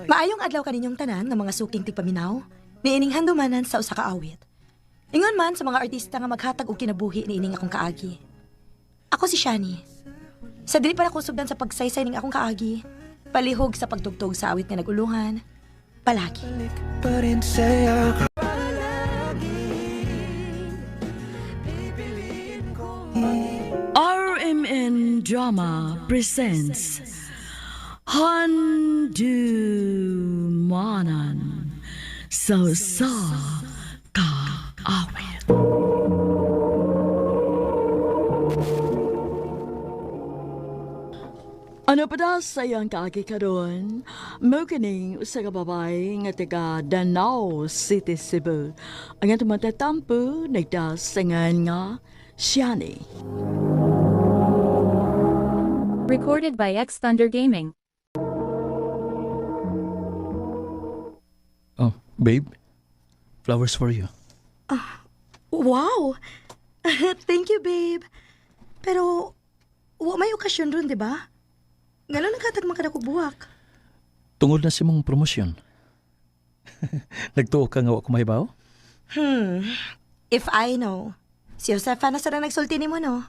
Maayong adlaw kaninyong tanan nga mga suking tigpaminaw, niining handumanan sa usa ka awit. Ingon man sa mga artista nga maghatag og kinabuhi niining akong kaagi. Ako si Shani. Sa dili para kusugdan sa pagsaysay ning akong kaagi, palihog sa pagtugtog sa awit nga naguluhan, palagi. RMN Drama presents Handumanan sa Kaawit. Ano pa daw sa iyang kaagi karon? Mo kining usa ka babae nga taga Danao City, Cebu. Ang atong matatampo nagdasangan nga Shani. Recorded by X Thunder Gaming. Oh, babe. Flowers for you. Wow! Thank you, babe. Pero, may okasyon ron, di ba? Ngano naghatag man kada kog buwak? Tungod na si mong promosyon. Nagtuo ka nga wa ko mahibaw? If I know. Si Josefa na sarang nagsulti ni mo, no?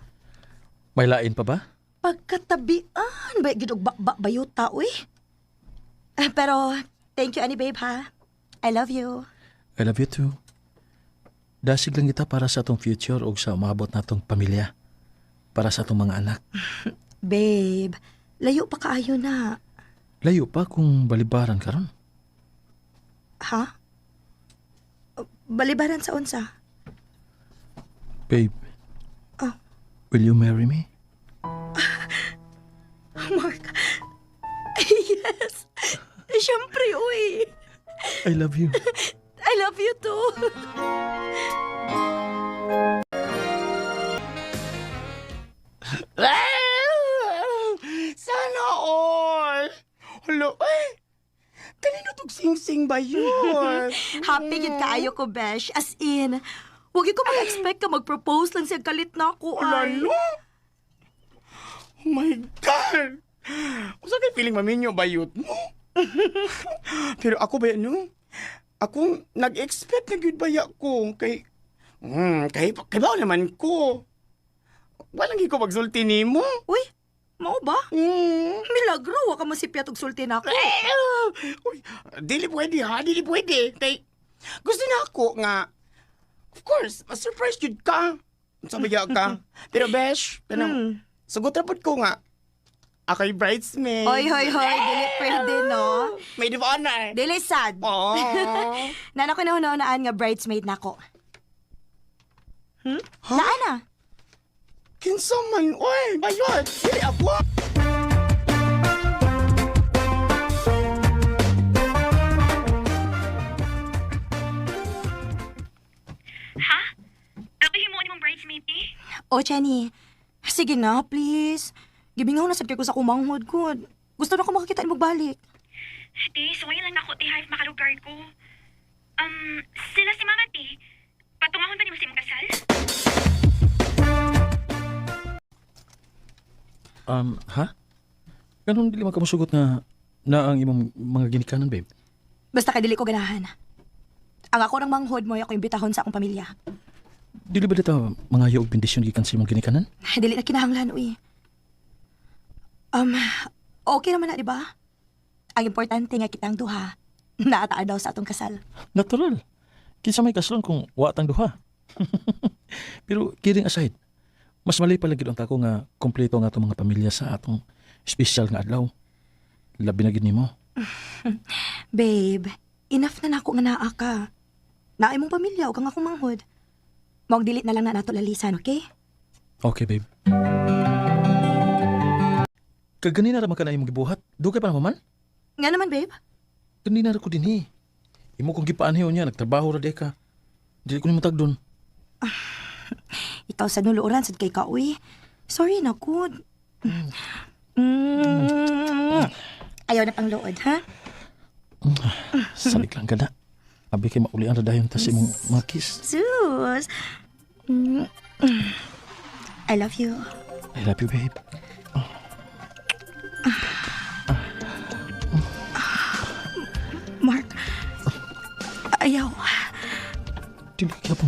May lain pa ba? Pagkatabian, ba gid og bayuta, uy. Pero, thank you, ani babe, ha? I love you. I love you too. Dasig lang kita para sa atong future o sa umabot natong pamilya. Para sa atong mga anak. Babe, layo pa kaayo na. Layo pa kung balibaran ka ron. Ha? Balibaran sa unsa? Babe, Oh. will you marry me? Mark. Yes. Siyempre, uy. I love you. I love you too. Sana all! Hello, ay! Kanino tog sing-sing ba yun? Happy gid kaayo ko, Besh. As in, huwag ko mag-expect ka mag-propose lang siya galit na ako. Ay. Lalo? Oh my God! Usa kay feeling maminyo ba yun mo? Pero ako ba yan, no? Ako nag-expect na good baya ko. Kay ba naman ko? Walang ko magsulti ni mo. Uy, mao ba? Mm. Milagro, wa ka masipyat og sulti na ako. Uy, dili pwede ha, dili pwede. Kay, gusto na ako nga, of course, ma-surprise yun ka. Sabi ka. Pero besh, sagot rapod ko nga, ako'y bridesmaid. Hoy, dili pwede, no? May of honor. Dili sad. Oo. Nana ko na nga bridesmaid na ako. Naana? Kinsa man, oy, ayun, dili ako. Ha? Ako himo ni mong bridesmaid eh? O, Jenny, sige na, please. Gibingaw na sad kay ko sa kumanghod ko. Gusto na ko makakita ni magbalik. Ti, suwayo lang ako ti Hive makalugar ko. Sila si Mama ti. Patungahon ba ni mo sa imong kasal? Ha? Ganun dili man ka mosugot nga na ang imong mga ginikanan, babe. Basta kay dili ko ganahan. Ang ako ng manghod mo, ako imbitahon sa akong pamilya. Dili ba dito mga og bendisyon gikan sa imong ginikanan? Dili na kinahanglan, uy. Okay naman na, di ba? Ang importante nga kitang duha, naataar daw sa atong kasal. Natural. Kinsa may kaslon kung wa tang duha. Pero kidding aside, mas malay pala gid ang tako nga kompleto nga atong mga pamilya sa atong special nga adlaw. Labi na gid nimo. Babe, enough na nako nga naa ka. Naay mong pamilya o kang akong manghod. Maog dilit na lang na nato lalisan, okay? Okay, babe. Kaganina ra man ka na imong gibuhat. Dugay pa naman? Nga naman, babe. Ganina ra ko dinhi. Imo kong gipaanhiw niya, nagtrabaho ra di ka. Dili ko ni matag doon. Ikaw sa nuluoran sad kay ka, uy. Sorry na, good. Ayaw na pang lood, ha? Salik lang ka na. Abi kay maulian ra dayon ta sa imong mga kiss. Sus. I love you. I love you, babe.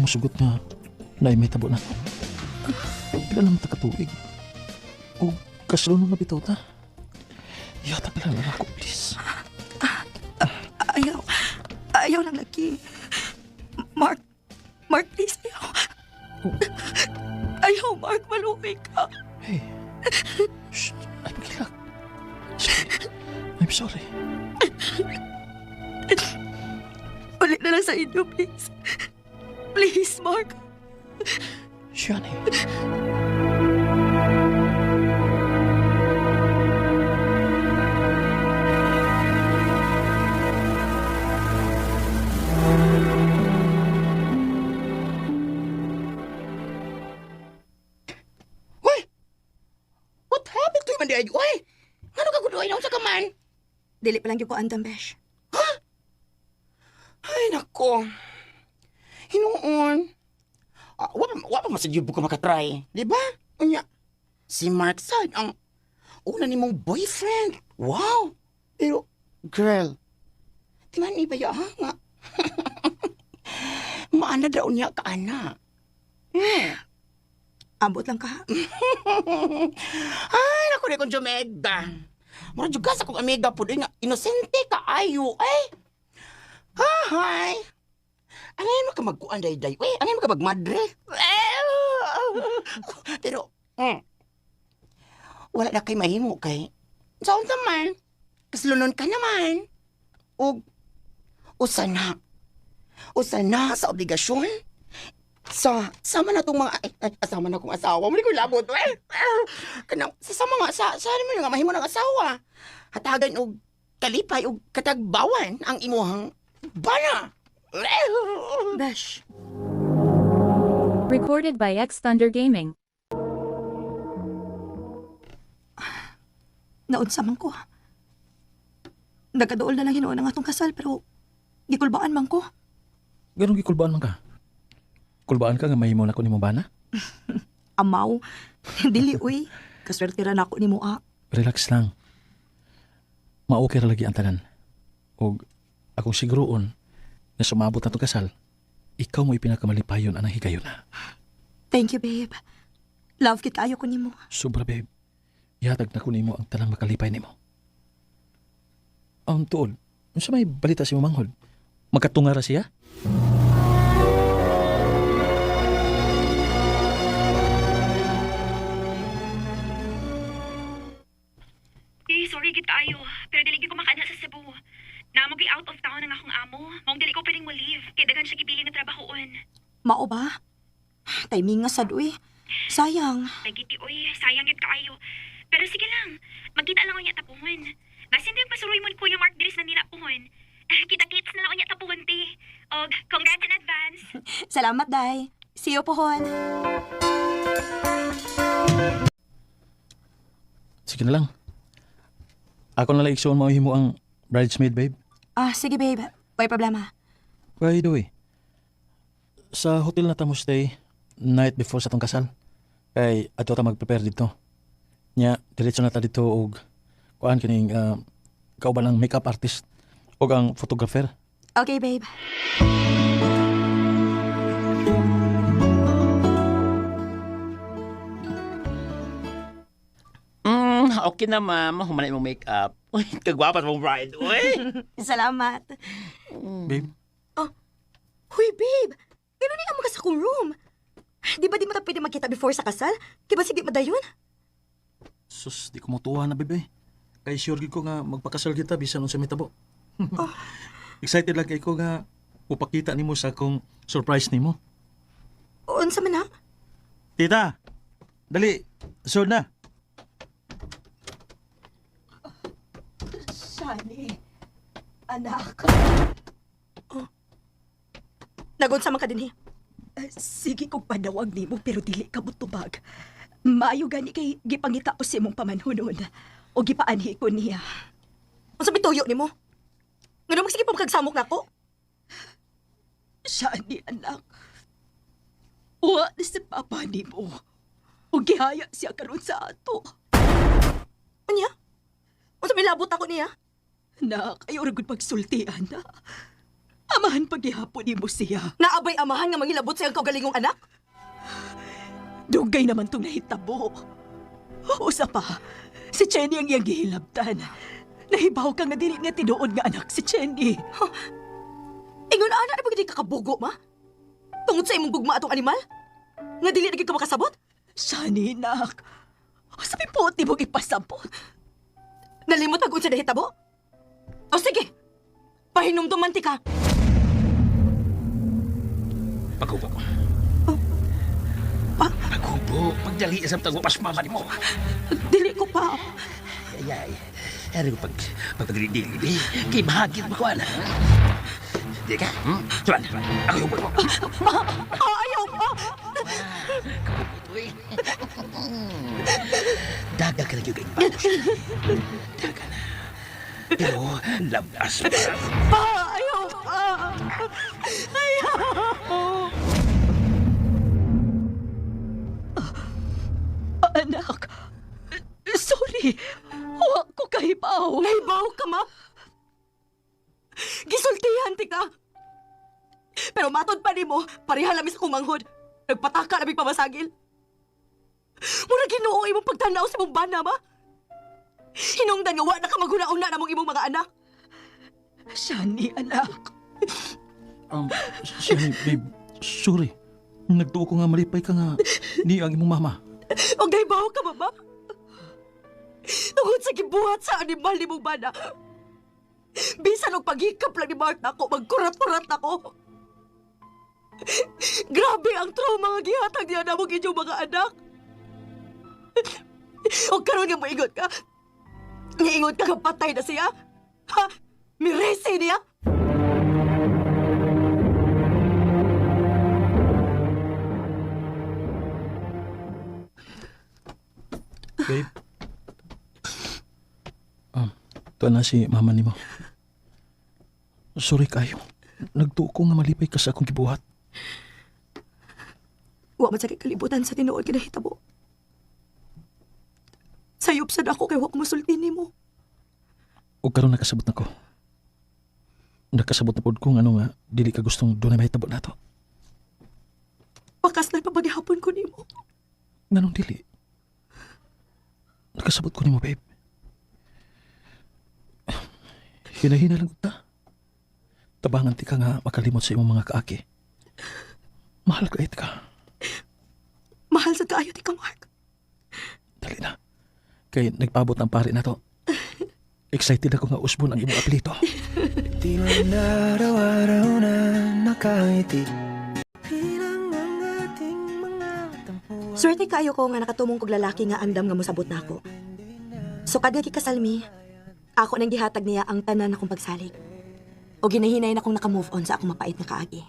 lang masugot nga na may tabo na to. Pila naman ta katuig. O kaslunod na bitaw ta. Yata pala lang ako, please. Ayaw lang lagi. Mark, please, ayaw. Ayaw, Mark, maluwi ka. Hey. Shh. Ay, pagkilak. Sorry. I'm sorry. Ulit na lang sa inyo, please. Please, Mark. Shani. Uy! What happened to you, Manday? Uy! Ano ka gudoy na sa kaman? Dili pa lang yung ko andam, Besh. Ay, nako. Hinuon. Wala pa masadyod ko makatry. Di ba? Unya, si Mark Sad ang una ni mong boyfriend. Wow! Pero, girl, tingnan ni baya ha nga. Maana daw niya ka, ana. Ambot lang ka. Ay, naku na kong Jomega. Mura juga sa kong amiga po nga, inosente ka ayo, ay. Hi. Angay mo ka magkuan day-day. Uy, angay mo ka magmadre. Pero, wala na kay mahimo kay. Saan naman? Kaslunon ka naman. Usana sa obligasyon. Sama na tong mga asama na kong asawa. Muli ko labot. Kanang sama nga sa naman nga mahimo ng asawa. Hatagan og kalipay og katagbawan ang imuhang bana. Besh, Recorded by X Thunder Gaming. naunsa man ko. Nagaduol na lang hinuon ang atong kasal, pero gikulbaan man ko. Ganong gikulbaan man ka? Kulbaan ka nga mahimo na ko ni mo bana? Amaw. Dili, uy. Kaswerte ra na ako ni mo, Relax lang. Ma-okay ra lagi ang tanan. O akong siguroon na sumabot na itong kasal, ikaw mo ipinakamalipayon anang higayon na. Thank you, babe. Love kita ayo ko ni mo. Sobra, babe. Ihatag na ko nimo ang tanang makalipay nimo. Ang tuol, ano sa may balita si Mamanghod? Magkatunga ra siya? Sorry gid ayo, pero dili ko makaana sa Cebu. Namogi out of town ang akong amo. Maong dili ko pwedeng mo leave, kay daghan siya gibili nga trabahoon. Mao ba? Timing nga sad, uy. Sayang. Nagiti oy, sayang gid kaayo. Pero sige lang, magkita lang unya tapuhon. Basin din pasuloy mo ni Kuya Mark diris na nila puhon. Kita-kits na lang unya tapuhon ti. Og congrats in advance. Salamat, Day. See you pohon. Sige na lang. Ako na lang iksuon mo ang bridesmaid, babe. Sige, babe. May problema. By the way, sa hotel na tamo stay, night before sa tong kasal, kay ato ta mag-prepare dito. Nya, diretso na ta dito og kuan kining kauban ang makeup artist og ang photographer. Okay, babe. Okay na, ma'am. Humanay mong make-up. Uy, kagwapas mong bride. Uy! Salamat. Babe, Huy, babe. Pero ni amo ka sa kong room. Di ba di mo ta pwede magkita before sa kasal? Kiba sige madayon? sus, di ko motuwa na, babe. Kay sure gid ko nga magpakasal kita bisan unsa mitabo. Excited lang kay ko nga upakita nimo sa akong surprise nimo. Unsa man na? Tita, dali, sud na. Shani, anak. Nagunsa man ka din sige kong padawag nimo pero dili ka mutubag. Maayo gani kay gipangita ko si imong pamanhunon o gipaanhi ko niya. Unsa bituyo nimo? Ngano magsige pa magkagsamok nako? Shani, anak. Wa ni si papa nimo. O gihaya siya karon sa ato. Anya? Unsa may labot ako niya? Nak, ayaw ra gud pagsultian na. Amahan paghihapon ni mo siya. Naabay amahan nga mangilabot sa iyang kaugalingong anak? Dugay naman itong nahitabo. Usa pa, si Chenny ang iyang gihilabtan. Nahibaw kang nadili nga tinuod nga anak si Chenny. Ingon ana na pagdi kakabugo, ma? Tungod sa imong gugma atong animal? Nga dili na gyud ka makasabot? Sani, nak. Sabi po, di mo ipasabot. Nalimot pag unsa nahitabo? O sige, pahinumduman ti ka. Paghubo. Paghubo. Pagdali sa tago pas mama mo. Dili ko pa. Ay. Ano ko pagdili-dili. Kay bahagit mo ko ana. Di ka? Tuan. Ako yung mo. Ayaw pa. Kahubo to eh. Daga ka na yung panos. Daga na. Pero labas pa. Ayaw pa. Anak, sorry. Huwag ko kahibaw. Nahibaw ka, ma? Gisultihan ti ka. Pero matod pa ni mo, pareha lamis akong manghod. Nagpataka na pamasagil. Mura ginoo imong pagtanaw sa imong bana, ma? Hinungdan nga wa na ka maghunaon na namong imong mga anak. Shani, anak. Shani, babe, sorry. Nagtuo ko nga malipay ka nga ni ang imong mama. Og nahibaw ka, mama? Tungod sa gibuhat sa animal ni mong bana. Bisan og paghikap lang ni Mark nako, magkurat-kurat nako. Grabe ang trauma nga gihatag niya namong inyong mga anak. O karon nga moingon ka. Niingon ka nga patay na siya? Ha? Miresi niya? Babe. Ito na si mama ni mo. Sorry kayo. Nagtuo ko nga malipay ka sa akong gibuhat. Wa man sa kalibutan sa tinuod kinahitabo. Sayop sad ako kay wa ko musulti nimo. O karon nakasabot na ko. Nakasabot na pod ko nga ano nga, dili ka gustong doon na mahitabo na to. Wakas na pagbagihapon ko nimo. Ganong dili. Nakasabot ko ni mo, babe. Hinahina lang ta. Tabangan ti ka nga makalimot sa imong mga kaaki. Mahal ka ka. Mahal sa kaayo ti ka, Mark. Dali na. Kay nagpabot ng pare na to. Excited ako nga usbon ang imong apelito. Di man araw-araw na nakangiti. Swerte kaayo ko nga nakatumong kog lalaki nga andam nga mosabot na ako. So kada kikasalmi, ako nang gihatag niya ang tanan akong pagsalig. O ginahinay na akong naka-move on sa akong mapait na kaagi.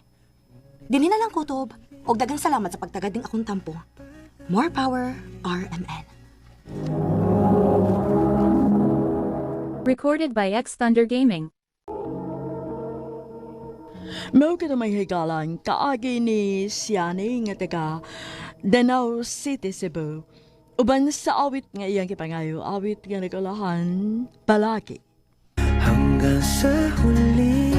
Dili na lang kutob, og dagang salamat sa pagtagad ning akong tampo. More power, RMN. Recorded by X Thunder Gaming. Mao ka na may higalan, kaagi ni Siani nga taga Danau City, Cebu. Uban sa awit nga iyang kipangayo, awit nga nagalahan, palagi. Hanggang sa huli